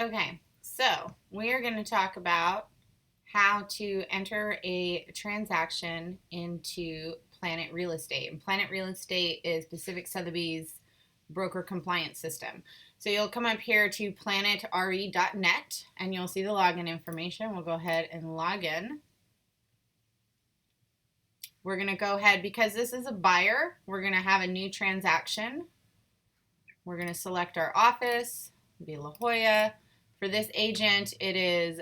Okay, so we are going to talk about how to enter a transaction into Planet Real Estate. And Planet Real Estate is Pacific Sotheby's broker compliance system. So you'll come up here to planetre.net and you'll see the login information. We'll go ahead and log in. We're going to go ahead, because this is a buyer, we're going to have a new transaction. We're going to select our office, be La Jolla. For this agent, it is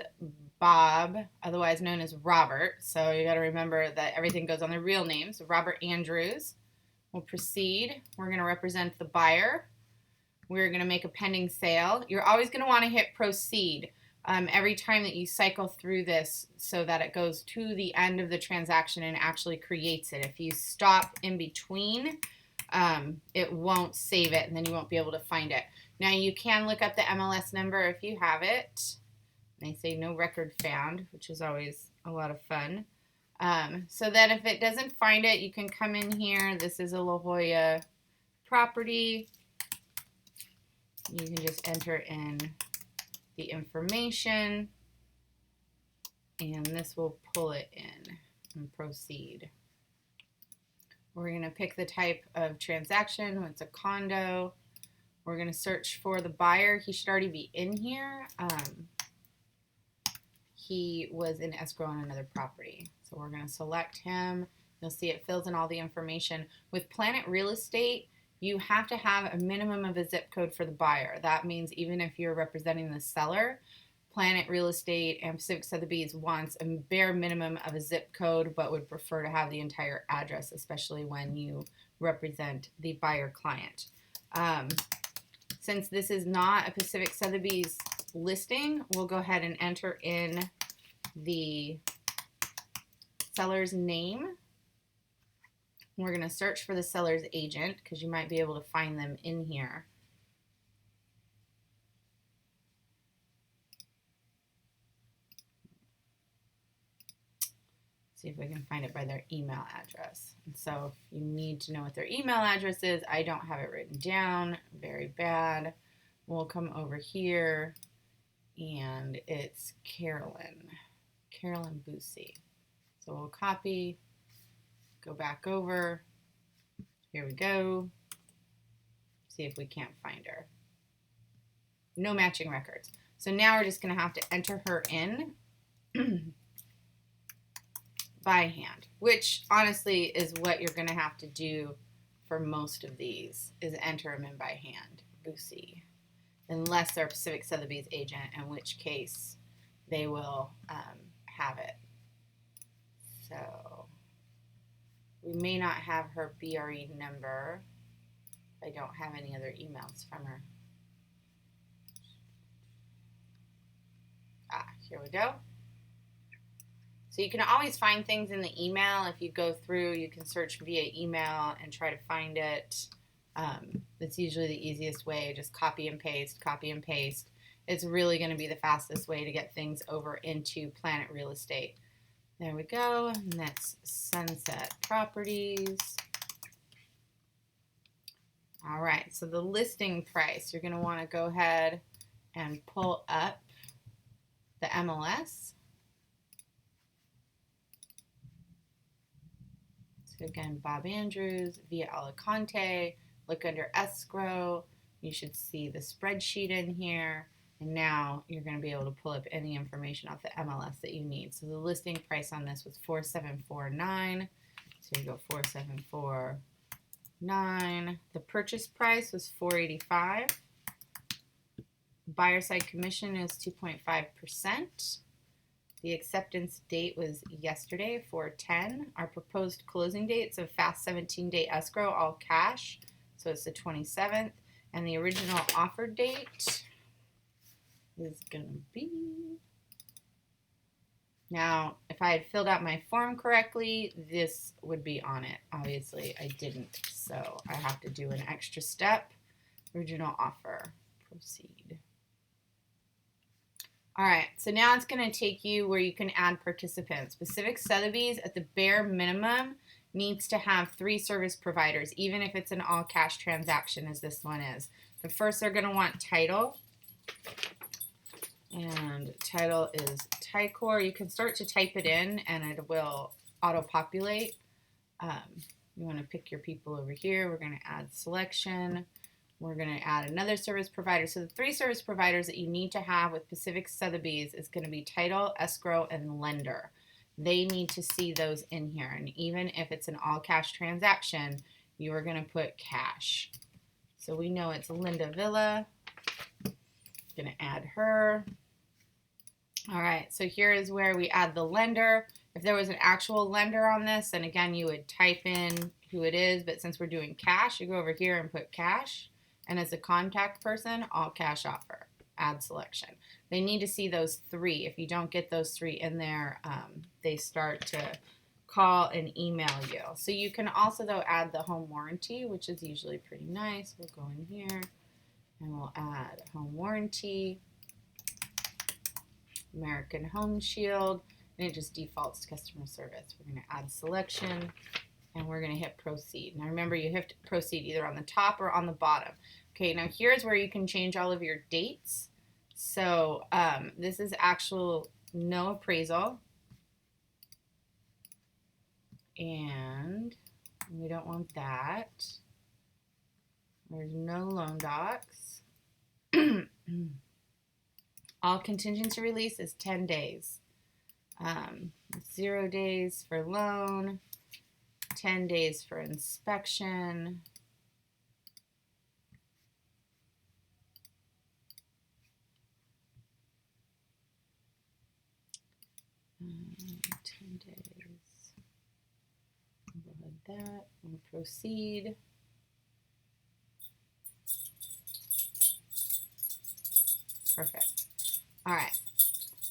Bob, otherwise known as Robert. So you got to remember that everything goes on their real names. Robert Andrews. We'll proceed. We're going to represent the buyer. We're going to make a pending sale. You're always going to want to hit proceed every time that you cycle through this so that it goes to the end of the transaction and actually creates it. If you stop in between, it won't save it and then you won't be able to find it. Now you can look up the MLS number if you have it. They say no record found, which is always a lot of fun. So that if it doesn't find it, you can come in here. This is a La Jolla property. You can just enter in the information and this will pull it in and proceed. We're going to pick the type of transaction. It's a condo. We're going to search for the buyer. He should already be in here. He was in escrow on another property. So we're going to select him. You'll see it fills in all the information. With Planet Real Estate, you have to have a minimum of a zip code for the buyer. That means even if you're representing the seller, Planet Real Estate and Pacific Sotheby's wants a bare minimum of a zip code, but would prefer to have the entire address, especially when you represent the buyer client. Since this is not a Pacific Sotheby's listing, we'll go ahead and enter in the seller's name. We're going to search for the seller's agent because you might be able to find them in here. See if we can find it by their email address. And so if you need to know what their email address is, I don't have it written down. Very bad. We'll come over here and it's Carolyn Boosie. So we'll copy, go back over. Here we go. See if we can't find her. No matching records. So now we're just going to have to enter her in by hand, which honestly is what you're going to have to do for most of these, is enter them in by hand. Boosie. Unless they're Pacific Sotheby's agent, in which case they will have it. So we may not have her BRE number. I don't have any other emails from her. Here we go. So you can always find things in the email. If you go through, you can search via email and try to find it. That's usually the easiest way. Just copy and paste, copy and paste. It's really going to be the fastest way to get things over into Planet Real Estate. There we go. And that's Sunset Properties. All right, so the listing price, you're going to want to go ahead and pull up the MLS. So again, Bob Andrews, via Alicante. Look under escrow. You should see the spreadsheet in here. And now you're going to be able to pull up any information off the MLS that you need. So the listing price on this was $4,749. So you go $4,749. The purchase price was $485. Buyer side commission is 2.5%. The acceptance date was yesterday, 4/10. Our proposed closing date's a fast 17-day escrow, all cash. So it's the 27th. And the original offer date is going to be... Now, if I had filled out my form correctly, this would be on it. Obviously, I didn't. So I have to do an extra step. Original offer. Proceed. All right, so now it's going to take you where you can add participants. Pacific Sotheby's, at the bare minimum, needs to have 3 service providers, even if it's an all-cash transaction, as this one is. But first, they're going to want title. And title is Ticor. You can start to type it in and it will auto-populate. You want to pick your people over here. We're going to add selection. We're going to add another service provider. So the 3 service providers that you need to have with Pacific Sotheby's is going to be title, escrow, and lender. They need to see those in here. And even if it's an all cash transaction, you are going to put cash. So we know it's Linda Villa. Going to add her. All right, so here is where we add the lender. If there was an actual lender on this, then again, you would type in who it is, but since we're doing cash, you go over here and put cash. And as a contact person, all cash offer, add selection. They need to see those 3. If you don't get those 3 in there, they start to call and email you. So you can also, though, add the home warranty, which is usually pretty nice. We'll go in here and we'll add home warranty. American Home Shield, and it just defaults to customer service. We're going to add selection, and we're going to hit proceed. Now remember, you have to proceed either on the top or on the bottom. Okay, now here's where you can change all of your dates. So this is actual no appraisal, and we don't want that. There's no loan docs. All contingency release is 10 days. 0 days for loan, 10 days for inspection. Um, 10 days. Go ahead that. We'll proceed. Perfect. All right.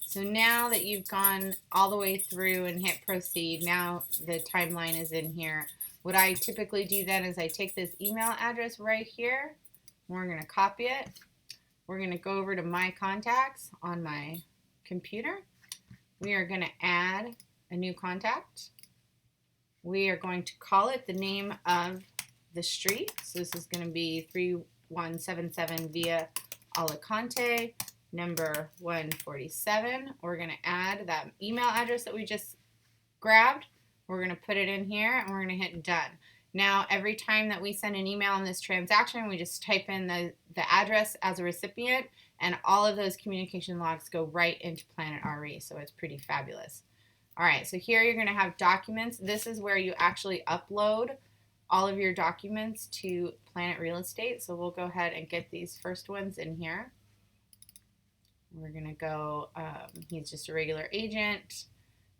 So now that you've gone all the way through and hit proceed, now the timeline is in here. What I typically do then is I take this email address right here. We're going to copy it. We're going to go over to my contacts on my computer. We are going to add a new contact. We are going to call it the name of the street. So this is going to be 3177 Via Alicante, number 147. We're going to add that email address that we just grabbed. We're going to put it in here and we're going to hit done. Now, every time that we send an email on this transaction, we just type in the address as a recipient, and all of those communication logs go right into Planet RE. So it's pretty fabulous. All right, so here you're going to have documents. This is where you actually upload all of your documents to Planet Real Estate. So we'll go ahead and get these first ones in here. We're going to go, he's just a regular agent.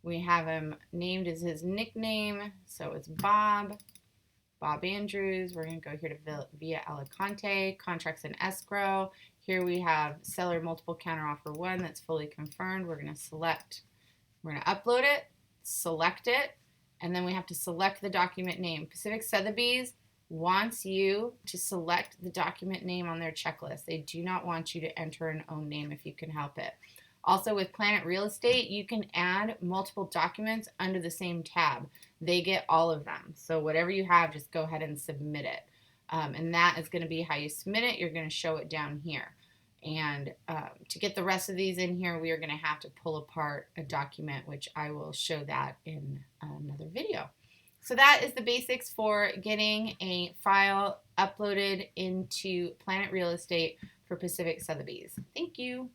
We have him named as his nickname, so it's Bob Andrews. We're going to go here to Via Alicante, contracts and escrow. Here we have seller multiple counteroffer 1 that's fully confirmed. We're going to select, we're going to upload it, select it, and then we have to select the document name. Pacific Sotheby's wants you to select the document name on their checklist. They do not want you to enter an own name if you can help it. Also with Planet Real Estate, you can add multiple documents under the same tab. They get all of them. So whatever you have, just go ahead and submit it. And that is going to be how you submit it. You're going to show it down here. And to get the rest of these in here, we are going to have to pull apart a document, which I will show that in another video. So that is the basics for getting a file uploaded into Planet Real Estate for Pacific Sotheby's. Thank you.